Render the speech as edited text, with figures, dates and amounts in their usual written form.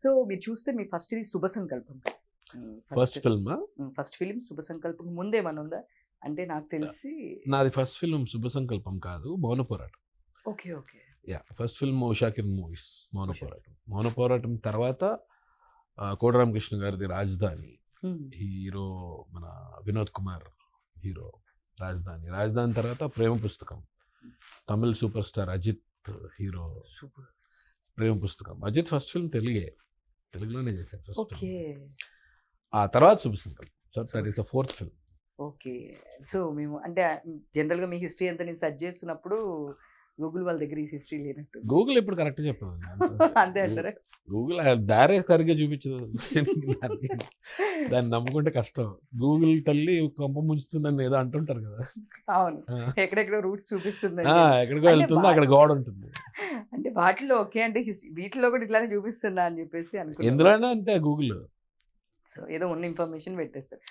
So మీరు చూస్తే మీ first ఇది శుభ సంకల్పం. ఫస్ట్ ఫిల్మా? ఫస్ట్ ఫిలిం శుభ సంకల్పం ముందేమన్నా ఉందా? అంటే నాకు తెలిసి నాది ఫస్ట్ ఫిల్మ్ శుభ సంకల్పం కాదు, మౌన పోరాటం. Okay. Okay. Yeah, first film Usha Kiran movies మౌన పోరాటం. మౌన పోరాటం తర్వాత కోడి రామకృష్ణ గారిది రాజధాని, హీరో మన వినోద్ కుమార్ హీరో. రాజధాని, రాజధాని తర్వాత Prema Pustakam, Tamil super star Ajith hero. Super. Prema Pustakam Ajith first film తెలుగులోనే చేశారు ఫస్ట్. ఓకే. ఆ తర్వాత శుభ సంకల్పం. So that is the fourth film. Okay. So మేము అంటే జనరల్గా మీ హిస్టరీ అంతా నేను సెర్చ్ చేస్తున్నప్పుడు గూగుల్ వాళ్ళ దగ్గర ఈ హిస్టరీ లేనట్టు. గూగుల్ ఎప్పుడు కరెక్ట్ చెప్పదు. అంతే అంటారా? గూగుల్ దారే సరిగ్గా చూపించదు. దాన్ని నమ్ముకుంటే కష్టం. గూగుల్ తల్లి కొంప ముంచుతుందని ఏదో అంటుంటారు కదా. అవును, ఎక్కడెక్కడో రూట్స్ చూపిస్తుంది. ఎక్కడికో వెళ్తుంది, అక్కడ గోడ ఉంటుంది. అంటే వాటిలో ఓకే అంటే వీటిలో కూడా ఇట్లానే చూపిస్తుందా అని చెప్పేసి అనుకున్నాను. ఎందులోనే అంతే గూగుల్. సో ఏదో ఉన్న ఇన్ఫర్మేషన్ పెట్టేస్తారు.